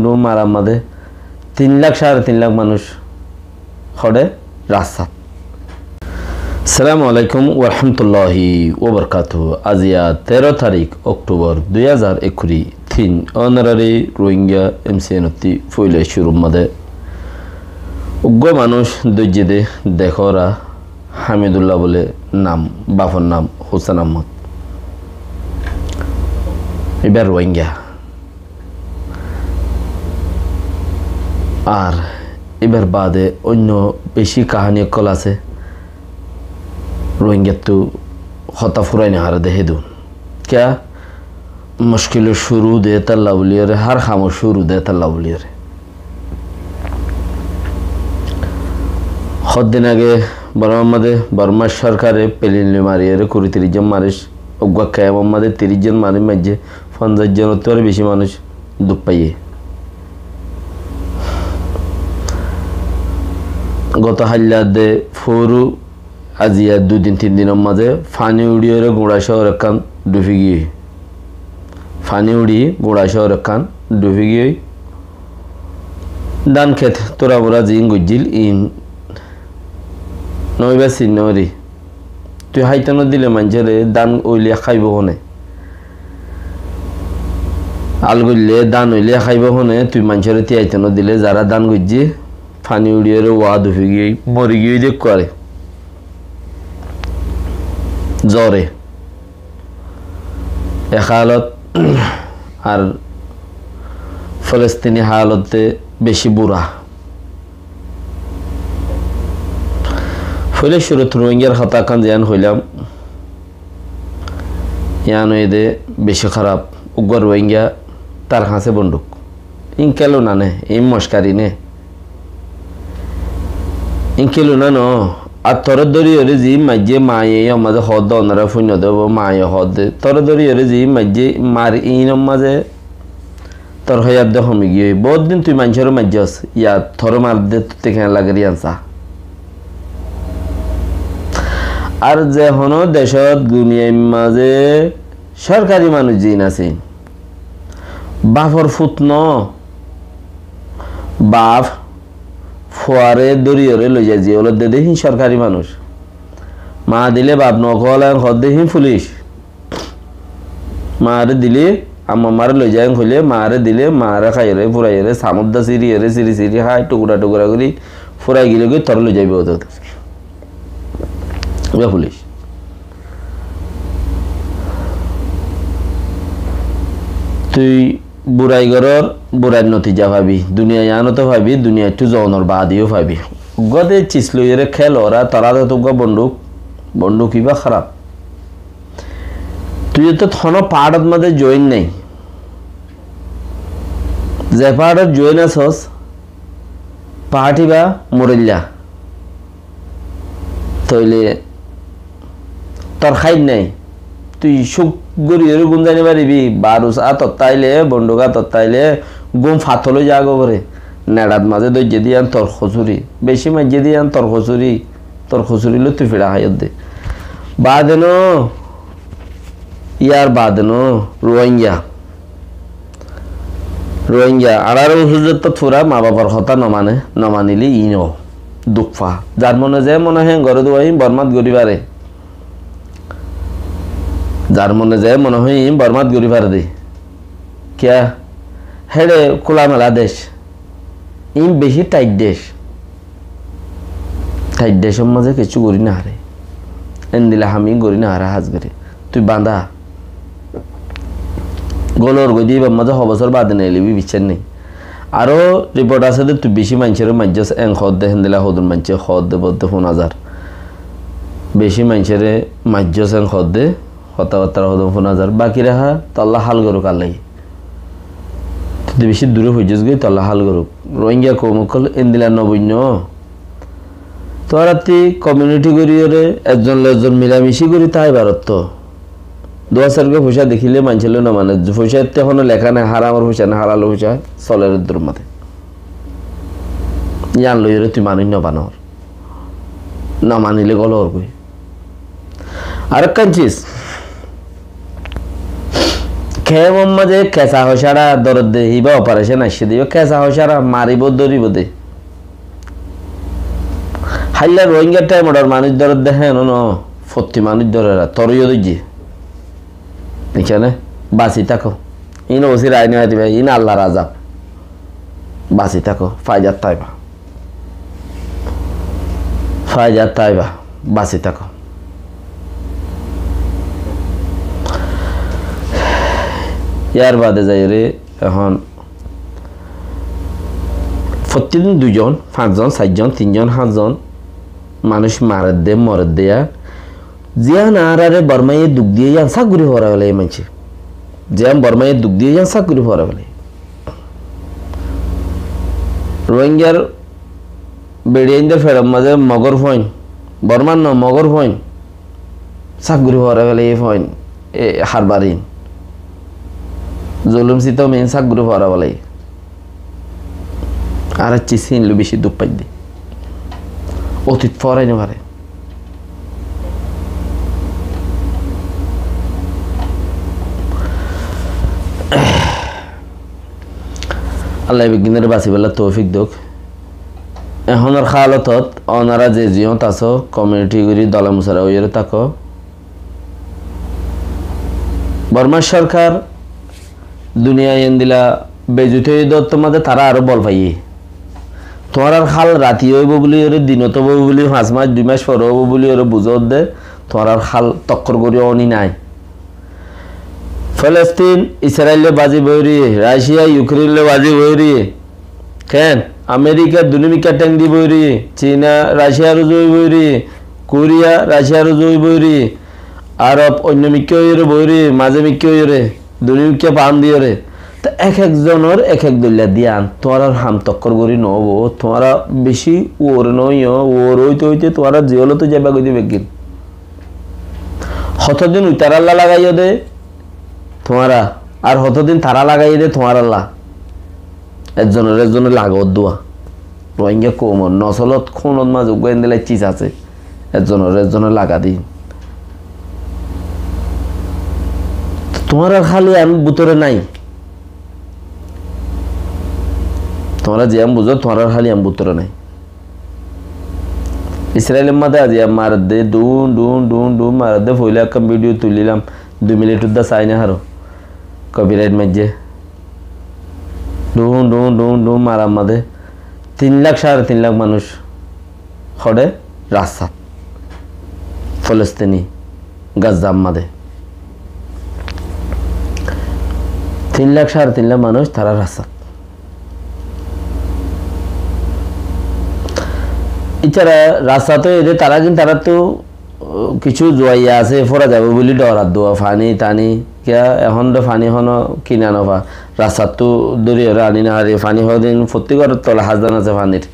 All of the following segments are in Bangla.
ডু মারার মাঝে 3 লাখ 3.5 লাখ মানুষ হড়ে রাস্তা। আসসালামু আলাইকুম ওয়া রাহমাতুল্লাহি ওয়া বারাকাতুহু। আজিয়া 13 তারিখ অক্টোবর 2021 থিন অনারারি রোহিঙ্গা এমসিএনতি ফইলে শুরু মাদে উগ্র মানুষ দজ্জিদে দেখরা হামিদুল্লাহ বলে নাম, বাফর নাম হোসেন আহমদ। এবার রোহিঙ্গা আর এবার বাদে অন্য বেশি কাহানি কল আছে। রোহিঙ্গা তো হতা ফুরাই না হারে দেহে দুন क्या मुश्किल शुरू देता लवलियर हर खामो शुरू देता लवलियर। हद दिन आगे बर्मा सरकारे पेलिनले मारियर 30 जन मारिस उग्गा कैम मदे 30 जन मारि मजे 50 जन तो बेशी मानुष दुख पाइए। गत हाल्ला दे फोरु আজিয়া 2-3 দিনের মাঝে ফানি উড়িয়ে গোড়া শহর কান ডুবে গিয়ে ফানি উড়ি গোড়া শহর কান ডুবে গিয়ে দান খেত তোরা মোরা জিন গজিল ইন নইবা সিনরি তুই হাইতানো দিলে মানুষের দান ওইলে খাইব হনে আল গইলে দান ওইলে খাইব হনে তুই মানুষের তি হাইতানো দিলে যারা দান গজি ফানি উড়িয়ে ওয়া ডুবে গিয়ে মরি গিয়ে দেখ করে জ্বরে এ হালত আর ফলস্তিনি হালতে বেশি বুড়া ফলে শুরুত রোহিঙ্গার হতা কান জ্ঞান হইলাম ইয়ান এদে বেশি খারাপ উগ্র রোহিঙ্গা তার হাসে বন্দুক ইনকেলো না নে ইম মস্কারি নে ইনকেলো না ন আর তোর দরিয়রে জি মাঝে মায়ে মাঝে হদ ওনারা শূন্য দেব মায়ে হদ তোর দরিয়রে জি মাঝে মার ইন মাঝে তোর হয়ার দে হমি গিয়ে বহুত দিন তুই মানুষের মাঝে আস ইয়া থর মার দে তুই কেন লাগে আনসা আর যে হন দেশত দুনিয়ার মাঝে সরকারি মানুষ জিন আছে বাপর ফুতন বাপ ফোয়ারে দরিয়রে লই যায় যে ওলা দেখি সরকারি মানুষ মা দিলে বাপ নকল হদ দেখি পুলিশ মারে দিলে আমার মারে লই যায় হইলে মারে দিলে মারে খাইরে ফুরাইরে সামুদ্দা সিরিয়ে সিরি সিরি হাই টুকরা টুকরা করি ফুরাই গেলে গিয়ে তর লই যাইবে ওদের পুলিশ। তুই বুড়াই ঘরের বুড়াই নতিজা ভাবি দুনিয়ায় আনতে ভাবি দুনিয়া একটু জনের বাদিও ভাবি গদে চিসলইরে খেল ওরা তারা তো বন্দুক বন্দুক কিবা খারাপ তুই তো থন পাহাড়ত মাঝে জয়েন নাই যে পাহাড়ত জয়েন আছস পাহাড়ি বা মরিল্লা তইলে তোর খাই নাই তুই সুখ গরিয়ের গুণ জানি পারিবি বারুস তত্তাইলে বন্দুকা তত্তাইলে গুম ফাতলে যাগো করে নেড়াত মাঝে দইজে দিয়ান তোর খসুরি বেশি মাঝে দিয়ান তোর খসুরিলে তুই ফিরা খাইত দে বাদেন ইয়ার বাদেন রোহিঙ্গা আড়ার হুজুর তো থোড়া মা বাবার কথা নমানিলে ইনো দুঃখা যার মনে যায় মনে হয় ঘরে দুয়াই বরমাত গরিবারে যার মনে যায় মনে হয় বরমাত গরিবার দে কিয়া হেড়ে খোলামেলা দেশ ইম বেশি টাইট দেশের মাঝে কিছু করি না হারে এন দিলে আমি করি না হারে হাজ করে তুই বাঁধা গলর গই দিয়ে মাঝে হবছর বাদে নেই লিবি বিচার নেই আরো রিপোর্ট আছে যে তুই বেশি মানুষের মাঝে এং হদ দে হেন দিলা হদুর মাঝে হদ দে বলতে 5000 বেশি মানুষের মাঝে এং হদ দে কথাবার্তা হদ 5000 বাকি রাহা তল্লা হাল করুক আল্লাহ তুই বেশি দূরে হয়ে যাস গই তল্লা হাল করুক রোহিঙ্গা কমকল এন দিলা নবন্য তোরা তুই কমিউনিটি করিয়ে একজন মিলামিশি করি তাই ভারত তো 2000 পয়সা দেখিলে মানছিল না মানে পয়সা এখনো লেখা নাই হারামর পয়সা না হারালো পয়সা চলের দুর্মাতে ইয়ান লইরে তুই মানি না বানর না মানিলে গল ওর কই আর কাঞ্চিস খেমন মাঝে কেঁচা হসারা দরদ দে হিবা অপারেশন আসছে দিব কেঁচা হসারা মারিব ধরিব দে হাইলা রোহিঙ্গার টাইম ওটার মানুষ দরদ দে হ্যাঁ ন ফত্তি মানুষ ধরে তরইও দিজি এখানে বাঁচি থাকো ইন ওসির আইনে দিবে ইন আল্লাহ রাজা বাঁচি থাকো ফায়জার তাইবা বাঁচি থাকো ইয়ার বাদে যাই রে এখন প্রতিদিন 2 জন 5 জন 4 জন 3 জন 5 জন মানুষ মারে দে মরে দেয়া জিয়ান আরে বর্মায়ে দুঃখ দিয়ে যান সাগুরি হরা বলে মানছে জিয়ান বর্মায়ে দুঃখ দিয়ে যান সাগুরি হরা বলে রোহিঙ্গার বেড়িয়াইন্দের ফেরম মাঝে মগর ফইন বর্মান ন মগর ফইন সাগুরি হরা বলে এই ফইন এ হারবারিন জুলুম সিতো মেন সাগুরি হরা বলে আর চিসিন লো বেশি দুঃখ পাই দি অতীত ফরাইনে পারে আল্লাহ বিজ্ঞানের বাঁচি বেলা তৌফিক দোক এখনের খালতত অনারা যে জিয়ত আছো কমিউনিটি গুলি দলা মুসারা ওইরে থাকো বর্মা সরকার দুনিয়া দিলা বেজুতে তোমাদের তারা আরো বল পাইয়ে তোমার আর খাল রাতি হইব বলি ওরে দিনত হইব বলি 5 মাস 2 মাস পর হইব বলি ওরে বুঝত দে তোমার আর খাল তক্কর করি অনি নাই ফিলিস্তিন ইসরায়েলে বাজি বইরি রাশিয়া ইউক্রেনে বাজি বইরি কেন আমেরিকা দুনিমিকা ট্যাং দি বইরি চীনা রাশিয়ার জয় বইরি কোরিয়া রাশিয়ার জয় বইরি আরব অন্য মিক্য হইরে বইরি মাঝে মিক্য হইরে দুনিমিকা পান দিয়রে তা এক একজনের এক এক দলিয়া দিয়ান তোমার আর হাম তক্কর করি নব তোমারা বেশি ওর নই ওর হইতে হইতে তোমারা জিওলো তো যাবা গই দিবে কিন হতদিন উতার আল্লাহ লাগাইও দে তোমারা আর হতদিন তারা লাগাই দে তোমার আল্লাহ একজনের লাগত দোয়া রোহিঙ্গা কোমর নসলত খুনত মাঝ উগাইন দিলে চিজ আছে একজনের লাগা দিন তোমার আর খালি আমি বুতরে নাই তোমরা যে আমি বুঝো তোমার আর খালি আমি বুতরে নাই ইসরায়েলের মাঝে আজ মার দে ডুন মার দে ফইলে একটা ভিডিও তুলিলাম 2 মিনিট উদ্দা চাই না হারো কপিরাইট মাঝে ডুন মারা মাঝে 3 লাখ 3.5 লাখ মানুষ খড়ে রাস্তা ফলস্তিনি গাজাম মাঝে 3 লাখ 3.5 লাখ মানুষ তারা রাস্তা এছাড়া রাস্তা তো এদের তারা কিন্তু তারা তো কিছু জোয়াইয়া আছে ফোরা যাবে বলি ডরার দোয়া ফানি টানি কিয়া এখন তো ফানি হন কিনা নবা রাস্তা তো দূরে আনি না হারে ফানি হদিন প্রত্যেকের তলা হাজদান আছে ফানির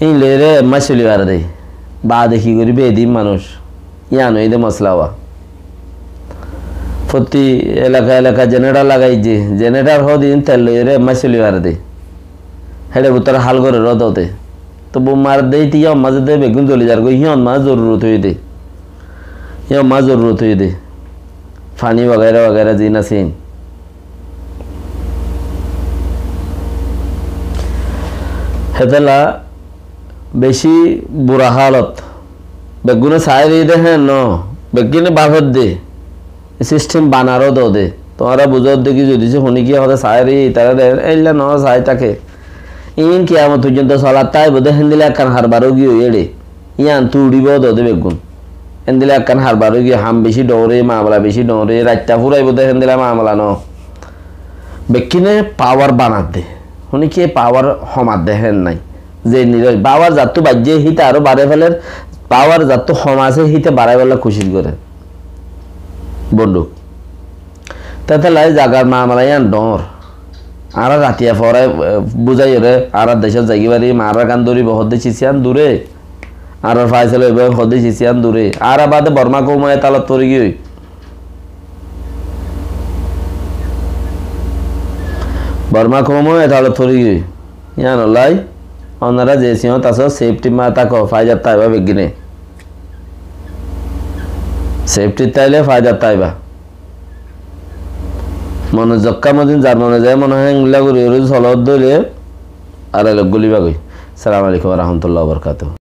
এই লেরে এম্মা চলিবার দেয় বা দেখি করি বেদিন মানুষ ইয়ানো এই দে মশলা হওয়া প্রতি এলাকা জেনারেটার লাগাই যে জেনারেটার হদিন তেল লইরে এম্মা চলিবার দেয় হেডে বুতার হাল করে রদতে তো মার দে তিয়া মাঝে দে বেগুন জ্বলি যার গো হিয়ন মা জরুরত হয়ে দে ফানি वगैरह जी ना सीन হেতলা বেশি বুড়া হালত বেগুনে সাই দে হ্যাঁ ন বেগুনে বাফত দে সিস্টেম বানারও দে তোমরা বুঝত দেখি যদি শুনি কি হতে সাই তারা এলা ন সাই তাকে ইন কিয়ামত পর্যন্ত সালাত তাই বদে হেন্দিলে কান হারবারও গিয়ে এড়ে ইয়ান তুড়িব দে বেগুন হেন্দিলে কান হারবারও গিয়ে হাম বেশি ডরে মামলা বেশি ডরে রাতটা ফুরাই বদে হেন্দিলে মামলা ন বেকিনে পাওয়ার বানাত দে শুনি কি পাওয়ার সমাত দে হেন নাই যে নিরজ পাওয়ার যাতো বাজ্যে হিতে আরো বাড়ে ফেলের পাওয়ার যাতো সমাজে হিতে বাড়াই বেলা খুশি করে বন্ধু তাতে লাই জাগার মামলা ইয়ান ডর আর রাতিয়া ফরাই বুঝাই রে আর দেশের জাগিবারি মারা গান দৌড়ি হদে চিচিয়ান দূরে আর ফাইসাল হদে চিচিয়ান দূরে আর বাদে বর্মা কৌমায় তালত পড়ে গিয়ে বর্মা কৌমায় তালত পড়ে গিয়ে ইয়ান লাই ওনারা যে সিঁহত আছো সেফটি মা তাকো ফাইজার তাইবা বেগিনে সেফটি তাইলে ফাইজার তাইবা মনে জক্কা মদিন যার মনে যায় মনে হয় এগুলা করে চলত ধরে আর গুলিবাগই। সালাম আলাইকুম রহমতুল্লাহ বরকাত।